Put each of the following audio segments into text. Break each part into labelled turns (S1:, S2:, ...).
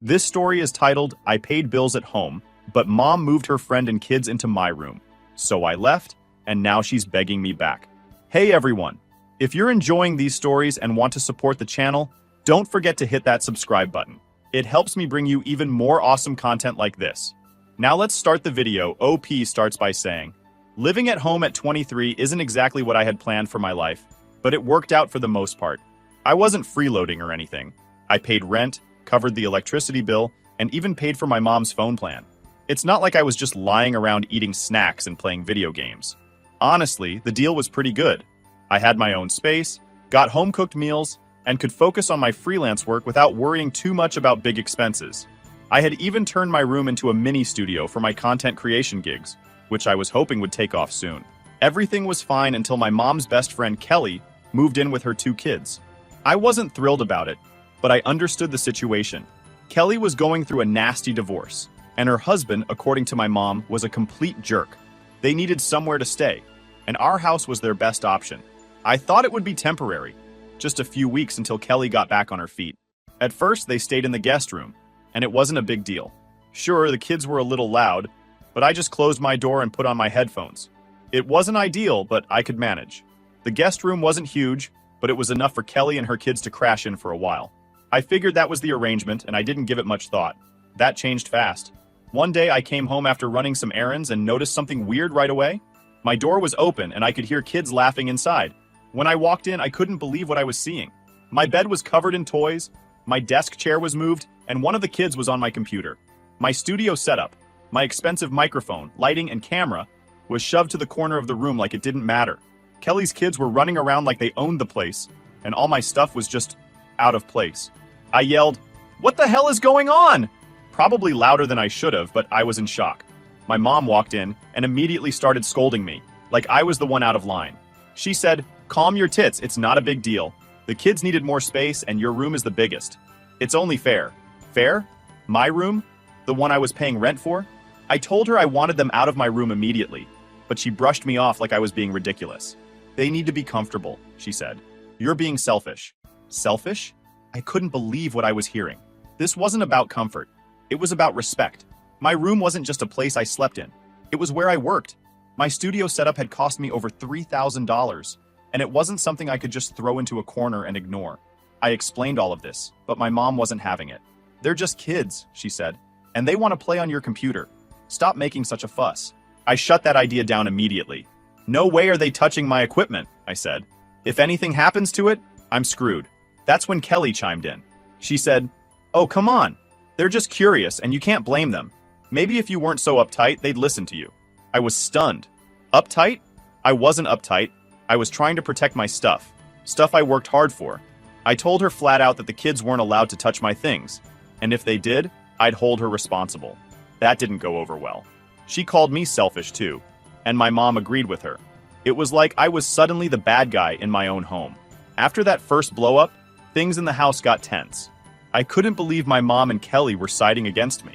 S1: This story is titled, I Paid Bills at Home, but Mom moved her friend and kids into my room. So I left, and now she's begging me back. Hey everyone! If you're enjoying these stories and want to support the channel, don't forget to hit that subscribe button. It helps me bring you even more awesome content like this. Now let's start the video. OP starts by saying, living at home at 23 isn't exactly what I had planned for my life, but it worked out for the most part. I wasn't freeloading or anything. I paid rent, covered the electricity bill, and even paid for my mom's phone plan. It's not like I was just lying around eating snacks and playing video games. Honestly, the deal was pretty good. I had my own space, got home-cooked meals, and could focus on my freelance work without worrying too much about big expenses. I had even turned my room into a mini studio for my content creation gigs, which I was hoping would take off soon. Everything was fine until my mom's best friend Kelly moved in with her 2 kids. I wasn't thrilled about it, but I understood the situation. Kelly was going through a nasty divorce, and her husband, according to my mom, was a complete jerk. They needed somewhere to stay, and our house was their best option. I thought it would be temporary, just a few weeks until Kelly got back on her feet. At first, they stayed in the guest room, and it wasn't a big deal. Sure, the kids were a little loud, but I just closed my door and put on my headphones. It wasn't ideal, but I could manage. The guest room wasn't huge, but it was enough for Kelly and her kids to crash in for a while. I figured that was the arrangement, and I didn't give it much thought. That changed fast. One day, I came home after running some errands and noticed something weird right away. My door was open, and I could hear kids laughing inside. When I walked in, I couldn't believe what I was seeing. My bed was covered in toys, my desk chair was moved, and one of the kids was on my computer. My studio setup, my expensive microphone, lighting, and camera was shoved to the corner of the room like it didn't matter. Kelly's kids were running around like they owned the place, and all my stuff was just out of place. I yelled, "What the hell is going on?" Probably louder than I should have, but I was in shock. My mom walked in and immediately started scolding me, like I was the one out of line. She said, "Calm your tits, it's not a big deal. The kids needed more space and your room is the biggest. It's only fair." Fair? My room? The one I was paying rent for? I told her I wanted them out of my room immediately, but she brushed me off like I was being ridiculous. "They need to be comfortable," she said. "You're being selfish." Selfish? I couldn't believe what I was hearing. This wasn't about comfort. It was about respect. My room wasn't just a place I slept in. It was where I worked. My studio setup had cost me over $3,000, and it wasn't something I could just throw into a corner and ignore. I explained all of this, but my mom wasn't having it. "They're just kids," she said, "and they want to play on your computer. Stop making such a fuss." I shut that idea down immediately. "No way are they touching my equipment," I said. "If anything happens to it, I'm screwed." That's when Kelly chimed in. She said, "Oh, come on. They're just curious, and you can't blame them. Maybe if you weren't so uptight, they'd listen to you." I was stunned. Uptight? I wasn't uptight. I was trying to protect my stuff. Stuff I worked hard for. I told her flat out that the kids weren't allowed to touch my things, and if they did, I'd hold her responsible. That didn't go over well. She called me selfish too, and my mom agreed with her. It was like I was suddenly the bad guy in my own home. After that first blow-up, things in the house got tense. I couldn't believe my mom and Kelly were siding against me,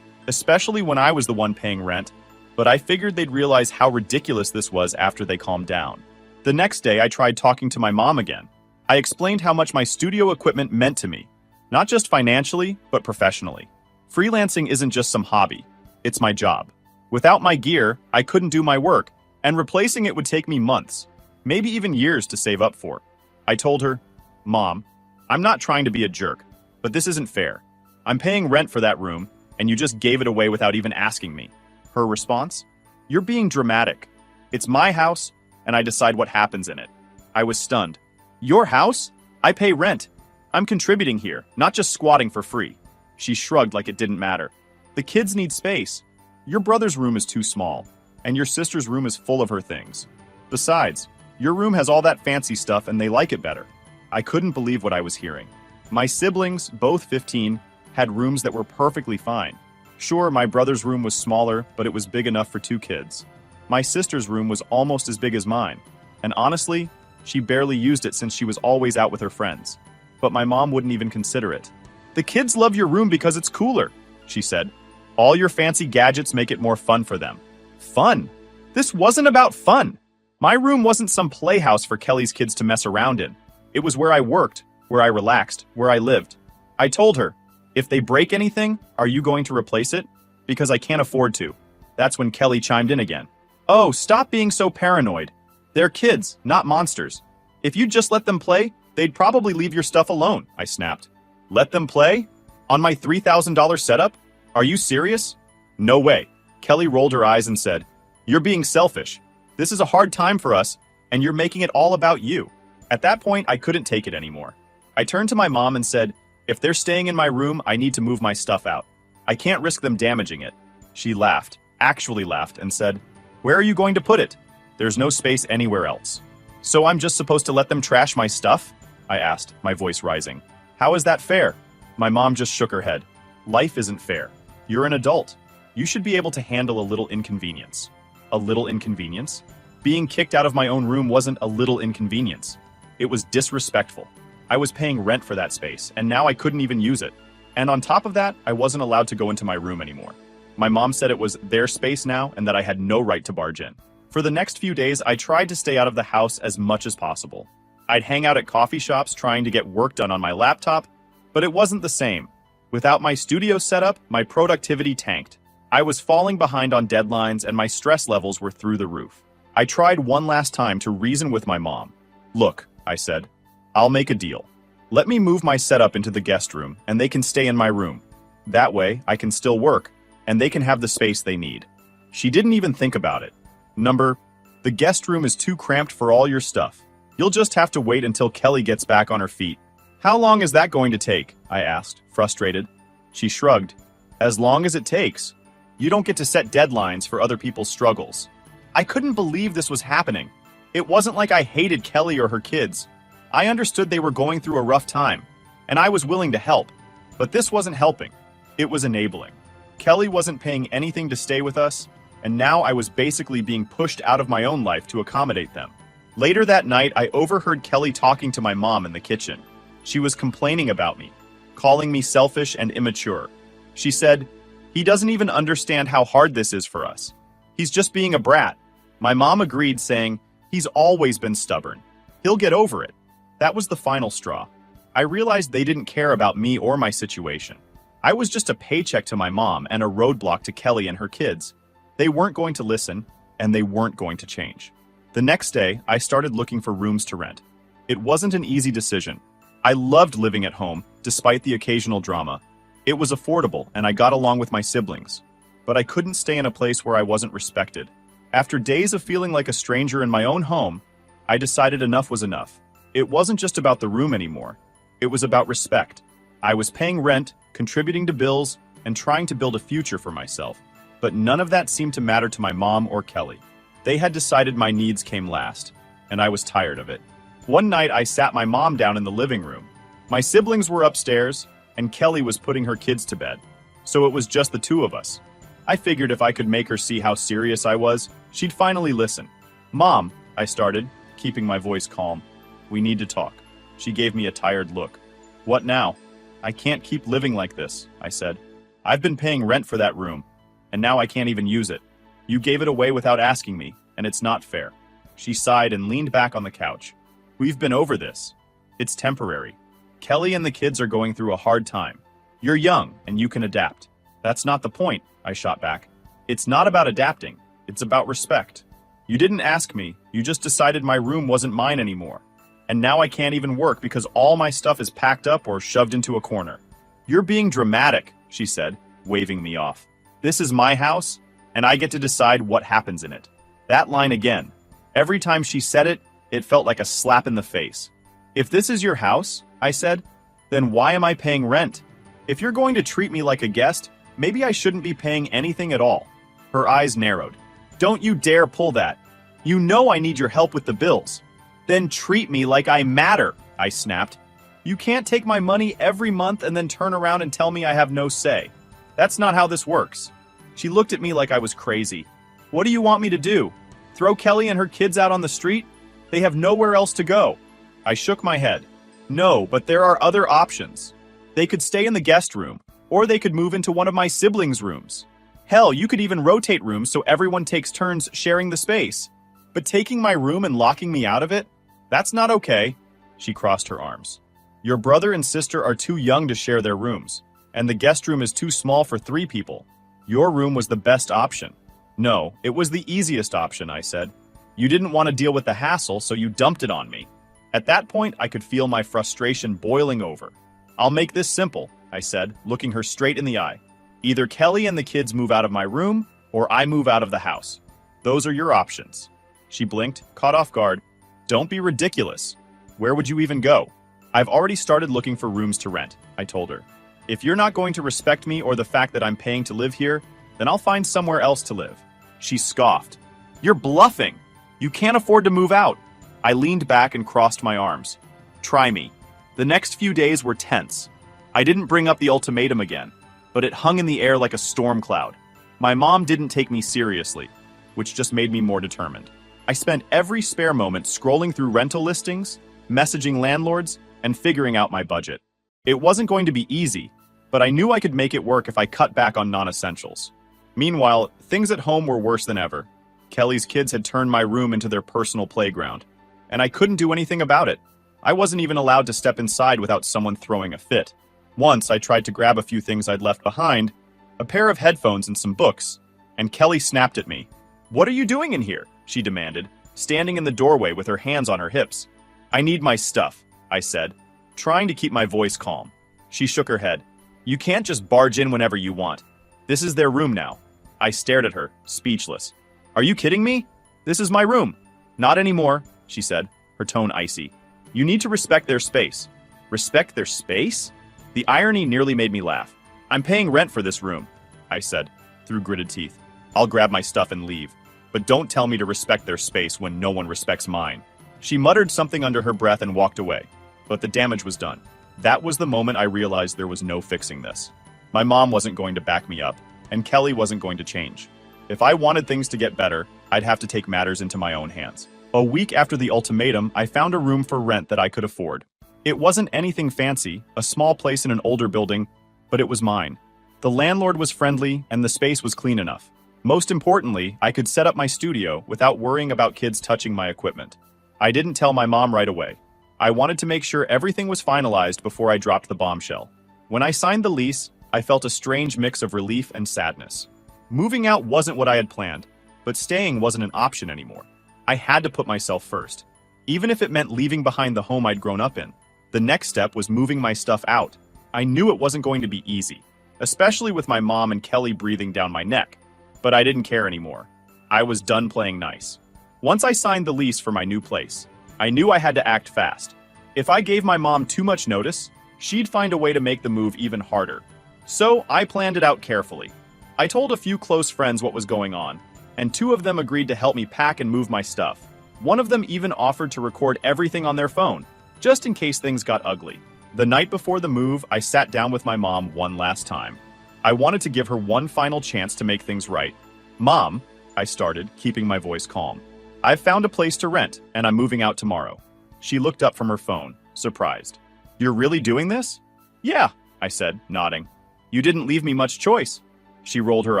S1: especially when I was the one paying rent, but I figured they'd realize how ridiculous this was after they calmed down. The next day, I tried talking to my mom again. I explained how much my studio equipment meant to me, not just financially, but professionally. Freelancing isn't just some hobby, it's my job. Without my gear, I couldn't do my work, and replacing it would take me months, maybe even years to save up for. I told her, "Mom, I'm not trying to be a jerk, but this isn't fair. I'm paying rent for that room, and you just gave it away without even asking me." Her response? "You're being dramatic. It's my house, and I decide what happens in it." I was stunned. "Your house? I pay rent. I'm contributing here, not just squatting for free." She shrugged like it didn't matter. "The kids need space. Your brother's room is too small, and your sister's room is full of her things. Besides, your room has all that fancy stuff and they like it better." I couldn't believe what I was hearing. My siblings, both 15, had rooms that were perfectly fine. Sure, my brother's room was smaller, but it was big enough for 2 kids. My sister's room was almost as big as mine, and honestly, she barely used it since she was always out with her friends. But my mom wouldn't even consider it. "The kids love your room because it's cooler," she said. "All your fancy gadgets make it more fun for them." Fun? This wasn't about fun. My room wasn't some playhouse for Kelly's kids to mess around in. It was where I worked, where I relaxed, where I lived. I told her, If they break anything, are you going to replace it? Because I can't afford to. That's when Kelly chimed in again. Oh, stop being so paranoid. They're kids, not monsters. If you'd just let them play, they'd probably leave your stuff alone, I snapped. Let them play? On my $3,000 setup? Are you serious? No way. Kelly rolled her eyes and said, You're being selfish. This is a hard time for us, and you're making it all about you. At that point, I couldn't take it anymore. I turned to my mom and said, If they're staying in my room, I need to move my stuff out. I can't risk them damaging it. She laughed, actually laughed, and said, Where are you going to put it? There's no space anywhere else. So I'm just supposed to let them trash my stuff? I asked, my voice rising. How is that fair? My mom just shook her head. Life isn't fair. You're an adult. You should be able to handle a little inconvenience. A little inconvenience? Being kicked out of my own room wasn't a little inconvenience. It was disrespectful. I was paying rent for that space, and now I couldn't even use it. And on top of that, I wasn't allowed to go into my room anymore. My mom said it was their space now and that I had no right to barge in. For the next few days, I tried to stay out of the house as much as possible. I'd hang out at coffee shops trying to get work done on my laptop, but it wasn't the same. Without my studio setup, my productivity tanked. I was falling behind on deadlines and my stress levels were through the roof. I tried one last time to reason with my mom. Look, I said, I'll make a deal. Let me move my setup into the guest room and they can stay in my room. That way, I can still work and they can have the space they need. She didn't even think about it. The guest room is too cramped for all your stuff. You'll just have to wait until Kelly gets back on her feet. How long is that going to take? I asked, frustrated. She shrugged. As long as it takes. You don't get to set deadlines for other people's struggles. I couldn't believe this was happening. It wasn't like I hated Kelly or her kids. I understood they were going through a rough time, and I was willing to help. But this wasn't helping. It was enabling. Kelly wasn't paying anything to stay with us, and now I was basically being pushed out of my own life to accommodate them. Later that night, I overheard Kelly talking to my mom in the kitchen. She was complaining about me, calling me selfish and immature. She said, He doesn't even understand how hard this is for us. He's just being a brat. My mom agreed, saying, He's always been stubborn. He'll get over it. That was the final straw. I realized they didn't care about me or my situation. I was just a paycheck to my mom and a roadblock to Kelly and her kids. They weren't going to listen, and they weren't going to change. The next day, I started looking for rooms to rent. It wasn't an easy decision. I loved living at home, despite the occasional drama. It was affordable, and I got along with my siblings. But I couldn't stay in a place where I wasn't respected. After days of feeling like a stranger in my own home, I decided enough was enough. It wasn't just about the room anymore. It was about respect. I was paying rent, contributing to bills, and trying to build a future for myself. But none of that seemed to matter to my mom or Kelly. They had decided my needs came last, and I was tired of it. One night, I sat my mom down in the living room. My siblings were upstairs, and Kelly was putting her kids to bed. So it was just the two of us. I figured if I could make her see how serious I was, she'd finally listen. Mom, I started, keeping my voice calm. We need to talk. She gave me a tired look. What now? I can't keep living like this, I said. I've been paying rent for that room, and now I can't even use it. You gave it away without asking me, and it's not fair. She sighed and leaned back on the couch. We've been over this. It's temporary. Kelly and the kids are going through a hard time. You're young, and you can adapt. That's not the point, I shot back. It's not about adapting. It's about respect. You didn't ask me. You just decided my room wasn't mine anymore. And now I can't even work because all my stuff is packed up or shoved into a corner. You're being dramatic, she said, waving me off. This is my house, and I get to decide what happens in it. That line again. Every time she said it, it felt like a slap in the face. If this is your house, I said, then why am I paying rent? If you're going to treat me like a guest, maybe I shouldn't be paying anything at all. Her eyes narrowed. Don't you dare pull that. You know I need your help with the bills. Then treat me like I matter, I snapped. You can't take my money every month and then turn around and tell me I have no say. That's not how this works. She looked at me like I was crazy. What do you want me to do? Throw Kelly and her kids out on the street? They have nowhere else to go. I shook my head. No, but there are other options. They could stay in the guest room, or they could move into one of my siblings' rooms. Hell, you could even rotate rooms so everyone takes turns sharing the space. But taking my room and locking me out of it? That's not okay. She crossed her arms. Your brother and sister are too young to share their rooms. and the guest room is too small for 3 people. Your room was the best option." "No, it was the easiest option," I said. "You didn't want to deal with the hassle, so you dumped it on me." At that point, I could feel my frustration boiling over. "I'll make this simple," I said, looking her straight in the eye. "Either Kelly and the kids move out of my room, or I move out of the house. Those are your options." She blinked, caught off guard. "Don't be ridiculous. Where would you even go?" "I've already started looking for rooms to rent," I told her. "If you're not going to respect me or the fact that I'm paying to live here, then I'll find somewhere else to live." She scoffed. "You're bluffing. You can't afford to move out." I leaned back and crossed my arms. "Try me." The next few days were tense. I didn't bring up the ultimatum again, but it hung in the air like a storm cloud. My mom didn't take me seriously, which just made me more determined. I spent every spare moment scrolling through rental listings, messaging landlords, and figuring out my budget. It wasn't going to be easy, but I knew I could make it work if I cut back on non-essentials. Meanwhile, things at home were worse than ever. Kelly's kids had turned my room into their personal playground, and I couldn't do anything about it. I wasn't even allowed to step inside without someone throwing a fit. Once I tried to grab a few things I'd left behind, a pair of headphones and some books, and Kelly snapped at me. "What are you doing in here?" she demanded, standing in the doorway with her hands on her hips. "I need my stuff," I said, trying to keep my voice calm. She shook her head. "You can't just barge in whenever you want. This is their room now." I stared at her, speechless. "Are you kidding me? This is my room." "Not anymore," she said, her tone icy. "You need to respect their space." "Respect their space?" The irony nearly made me laugh. "I'm paying rent for this room," I said, through gritted teeth. "I'll grab my stuff and leave. But don't tell me to respect their space when no one respects mine." She muttered something under her breath and walked away, but the damage was done. That was the moment I realized there was no fixing this. My mom wasn't going to back me up, and Kelly wasn't going to change. If I wanted things to get better, I'd have to take matters into my own hands. A week after the ultimatum, I found a room for rent that I could afford. It wasn't anything fancy, a small place in an older building, but it was mine. The landlord was friendly, and the space was clean enough. Most importantly, I could set up my studio without worrying about kids touching my equipment. I didn't tell my mom right away. I wanted to make sure everything was finalized before I dropped the bombshell. When I signed the lease, I felt a strange mix of relief and sadness. Moving out wasn't what I had planned, but staying wasn't an option anymore. I had to put myself first. Even if it meant leaving behind the home I'd grown up in, the next step was moving my stuff out. I knew it wasn't going to be easy, especially with my mom and Kelly breathing down my neck. But I didn't care anymore. I was done playing nice. Once I signed the lease for my new place, I knew I had to act fast. If I gave my mom too much notice, she'd find a way to make the move even harder. So I planned it out carefully. I told a few close friends what was going on, and 2 of them agreed to help me pack and move my stuff. One of them even offered to record everything on their phone, just in case things got ugly. The night before the move, I sat down with my mom one last time. I wanted to give her one final chance to make things right. "Mom," I started, keeping my voice calm. "I've found a place to rent, and I'm moving out tomorrow." She looked up from her phone, surprised. "You're really doing this?" "Yeah," I said, nodding. "You didn't leave me much choice." She rolled her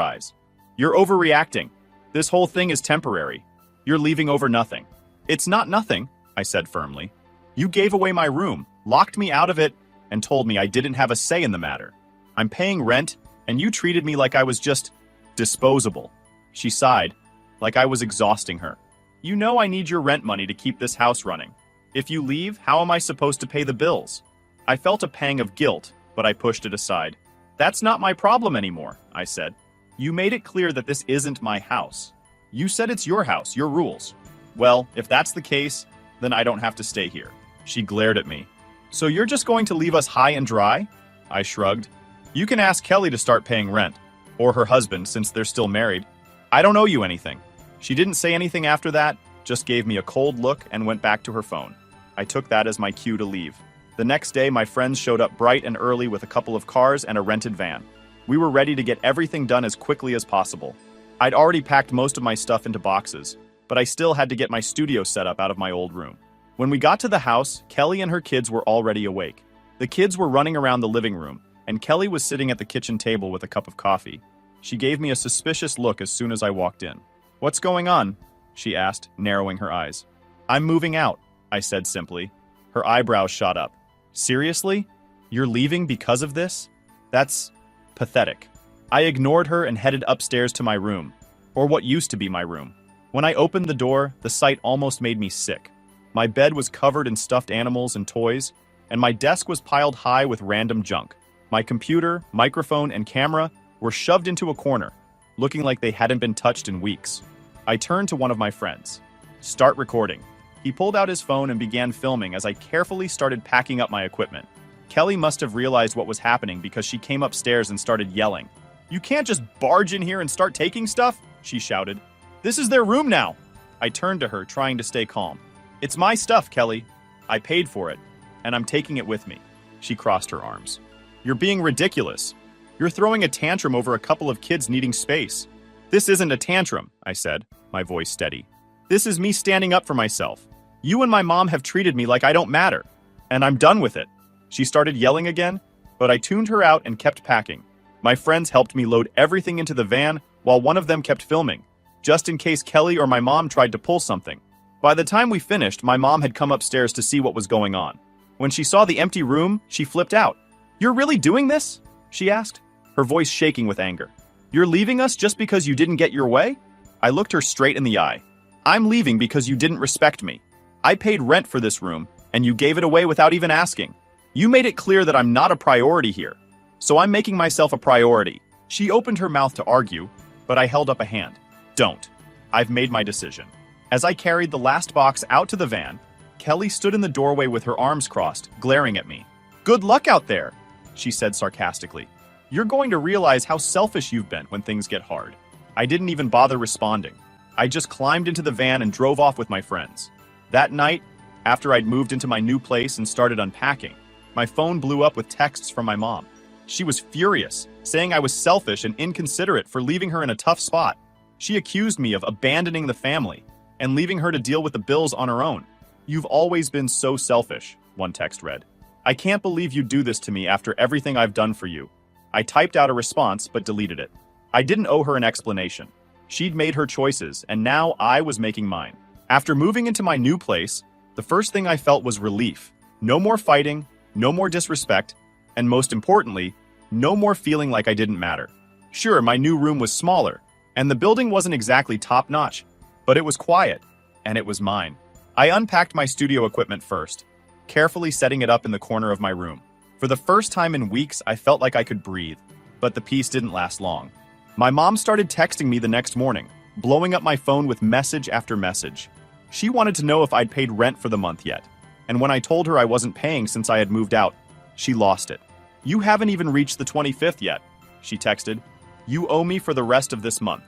S1: eyes. "You're overreacting. This whole thing is temporary. You're leaving over nothing." "It's not nothing," I said firmly. "You gave away my room, locked me out of it, and told me I didn't have a say in the matter. I'm paying rent, and you treated me like I was just disposable." She sighed, like I was exhausting her. "You know I need your rent money to keep this house running. If you leave, how am I supposed to pay the bills?" I felt a pang of guilt, but I pushed it aside. "That's not my problem anymore," I said. "You made it clear that this isn't my house. You said it's your house, your rules. Well, if that's the case, then I don't have to stay here." She glared at me. "So you're just going to leave us high and dry?" I shrugged. "You can ask Kelly to start paying rent, or her husband since they're still married. I don't owe you anything." She didn't say anything after that, just gave me a cold look and went back to her phone. I took that as my cue to leave. The next day, my friends showed up bright and early with a couple of cars and a rented van. We were ready to get everything done as quickly as possible. I'd already packed most of my stuff into boxes, but I still had to get my studio set up out of my old room. When we got to the house, Kelly and her kids were already awake. The kids were running around the living room, and Kelly was sitting at the kitchen table with a cup of coffee. She gave me a suspicious look as soon as I walked in. "What's going on?" she asked, narrowing her eyes. "I'm moving out," I said simply. Her eyebrows shot up. "Seriously? You're leaving because of this?" That's pathetic. I ignored her and headed upstairs to my room, or what used to be my room. When I opened the door, the sight almost made me sick. My bed was covered in stuffed animals and toys, and my desk was piled high with random junk. My computer, microphone, and camera were shoved into a corner, looking like they hadn't been touched in weeks. I turned to one of my friends. "Start recording." He pulled out his phone and began filming as I carefully started packing up my equipment. Kelly must have realized what was happening because she came upstairs and started yelling. "You can't just barge in here and start taking stuff," she shouted. "This is their room now." I turned to her, trying to stay calm. "It's my stuff, Kelly. I paid for it, and I'm taking it with me." She crossed her arms. "You're being ridiculous. You're throwing a tantrum over a couple of kids needing space." "This isn't a tantrum," I said, my voice steady. "This is me standing up for myself. You and my mom have treated me like I don't matter, and I'm done with it." She started yelling again, but I tuned her out and kept packing. My friends helped me load everything into the van while one of them kept filming, just in case Kelly or my mom tried to pull something. By the time we finished, my mom had come upstairs to see what was going on. When she saw the empty room, she flipped out. "You're really doing this?" she asked, her voice shaking with anger. "You're leaving us just because you didn't get your way?" I looked her straight in the eye. "I'm leaving because you didn't respect me. I paid rent for this room, and you gave it away without even asking. You made it clear that I'm not a priority here, so I'm making myself a priority." She opened her mouth to argue, but I held up a hand. "Don't. I've made my decision." As I carried the last box out to the van, Kelly stood in the doorway with her arms crossed, glaring at me. "Good luck out there," she said sarcastically. "You're going to realize how selfish you've been when things get hard." I didn't even bother responding. I just climbed into the van and drove off with my friends. That night, after I'd moved into my new place and started unpacking, my phone blew up with texts from my mom. She was furious, saying I was selfish and inconsiderate for leaving her in a tough spot. She accused me of abandoning the family and leaving her to deal with the bills on her own. "You've always been so selfish," one text read. "I can't believe you do this to me after everything I've done for you." I typed out a response but deleted it. I didn't owe her an explanation. She'd made her choices, and now I was making mine. After moving into my new place, the first thing I felt was relief. No more fighting, no more disrespect, and most importantly, no more feeling like I didn't matter. Sure, my new room was smaller, and the building wasn't exactly top-notch, but it was quiet, and it was mine. I unpacked my studio equipment first, carefully setting it up in the corner of my room. For the first time in weeks, I felt like I could breathe, but the peace didn't last long. My mom started texting me the next morning, blowing up my phone with message after message. She wanted to know if I'd paid rent for the month yet, and when I told her I wasn't paying since I had moved out, she lost it. "You haven't even reached the 25th yet," she texted. "You owe me for the rest of this month."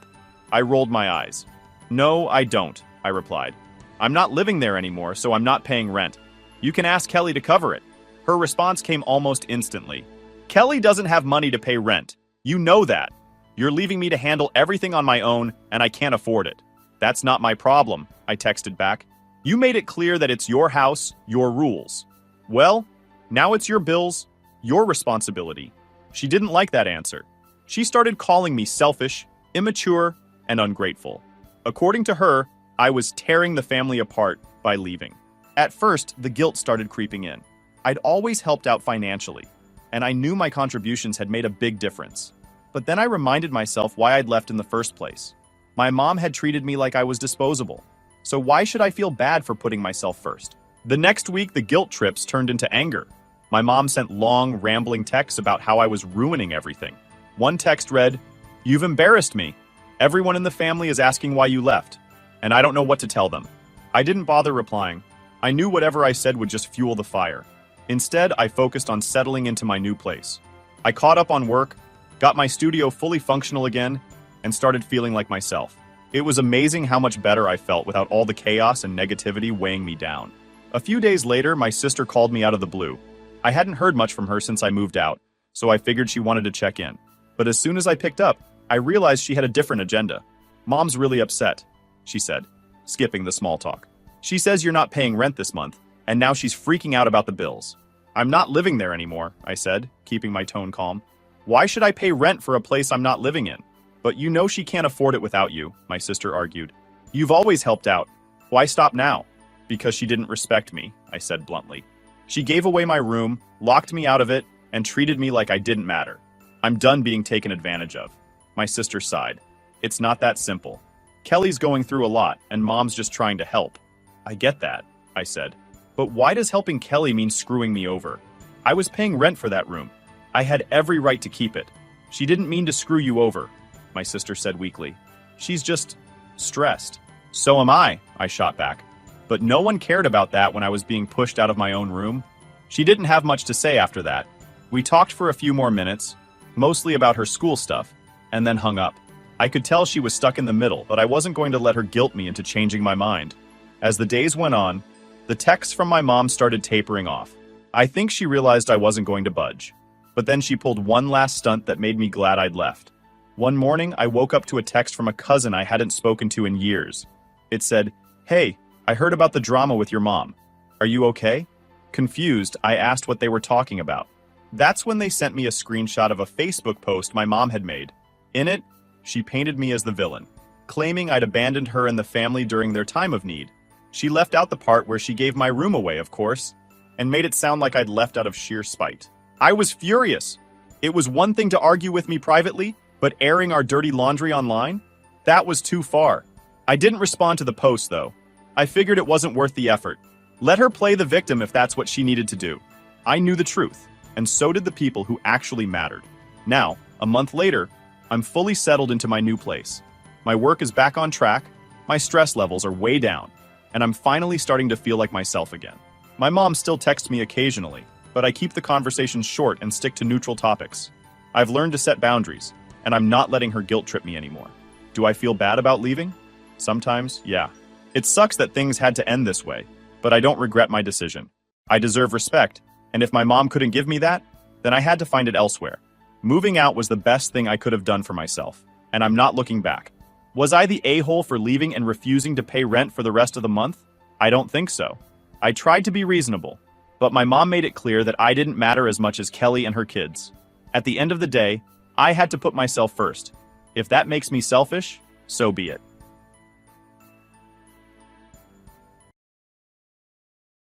S1: I rolled my eyes. "No, I don't," I replied. "I'm not living there anymore, so I'm not paying rent. You can ask Kelly to cover it." Her response came almost instantly. "Kelly doesn't have money to pay rent. You know that. You're leaving me to handle everything on my own, and I can't afford it." "That's not my problem," I texted back. "You made it clear that it's your house, your rules. Well, now it's your bills, your responsibility." She didn't like that answer. She started calling me selfish, immature, and ungrateful. According to her, I was tearing the family apart by leaving. At first, the guilt started creeping in. I'd always helped out financially, and I knew my contributions had made a big difference. But then I reminded myself why I'd left in the first place. My mom had treated me like I was disposable. So why should I feel bad for putting myself first? The next week, the guilt trips turned into anger. My mom sent long, rambling texts about how I was ruining everything. One text read, "You've embarrassed me. Everyone in the family is asking why you left, and I don't know what to tell them." I didn't bother replying. I knew whatever I said would just fuel the fire. Instead, I focused on settling into my new place. I caught up on work, got my studio fully functional again, and started feeling like myself. It was amazing how much better I felt without all the chaos and negativity weighing me down. A few days later, my sister called me out of the blue. I hadn't heard much from her since I moved out, so I figured she wanted to check in. But as soon as I picked up, I realized she had a different agenda. "Mom's really upset," she said, skipping the small talk. "She says you're not paying rent this month, and now she's freaking out about the bills." "I'm not living there anymore," I said, keeping my tone calm. "Why should I pay rent for a place I'm not living in?" "But you know she can't afford it without you," my sister argued. "You've always helped out. Why stop now?" "Because she didn't respect me," I said bluntly. "She gave away my room, locked me out of it, and treated me like I didn't matter. I'm done being taken advantage of. My sister sighed. It's not that simple. Kelly's going through a lot, and Mom's just trying to help. I get that, I said. But why does helping Kelly mean screwing me over? I was paying rent for that room. I had every right to keep it. She didn't mean to screw you over, my sister said weakly. She's just stressed. So am I shot back. But no one cared about that when I was being pushed out of my own room. She didn't have much to say after that. We talked for a few more minutes, mostly about her school stuff, and then hung up. I could tell she was stuck in the middle, but I wasn't going to let her guilt me into changing my mind. As the days went on, the texts from my mom started tapering off. I think she realized I wasn't going to budge. But then she pulled one last stunt that made me glad I'd left. One morning, I woke up to a text from a cousin I hadn't spoken to in years. It said, "Hey, I heard about the drama with your mom. Are you okay?" Confused, I asked what they were talking about. That's when they sent me a screenshot of a Facebook post my mom had made. In it, she painted me as the villain, claiming I'd abandoned her and the family during their time of need. She left out the part where she gave my room away, of course, and made it sound like I'd left out of sheer spite. I was furious. It was one thing to argue with me privately, but airing our dirty laundry online? That was too far. I didn't respond to the post, though. I figured it wasn't worth the effort. Let her play the victim if that's what she needed to do. I knew the truth, and so did the people who actually mattered. Now, a month later, I'm fully settled into my new place. My work is back on track, my stress levels are way down, and I'm finally starting to feel like myself again. My mom still texts me occasionally, but I keep the conversations short and stick to neutral topics. I've learned to set boundaries, and I'm not letting her guilt trip me anymore. Do I feel bad about leaving? Sometimes, yeah. It sucks that things had to end this way, but I don't regret my decision. I deserve respect, and if my mom couldn't give me that, then I had to find it elsewhere. Moving out was the best thing I could have done for myself, and I'm not looking back. Was I the a-hole for leaving and refusing to pay rent for the rest of the month? I don't think so. I tried to be reasonable, but my mom made it clear that I didn't matter as much as Kelly and her kids. At the end of the day, I had to put myself first. If that makes me selfish, so be it.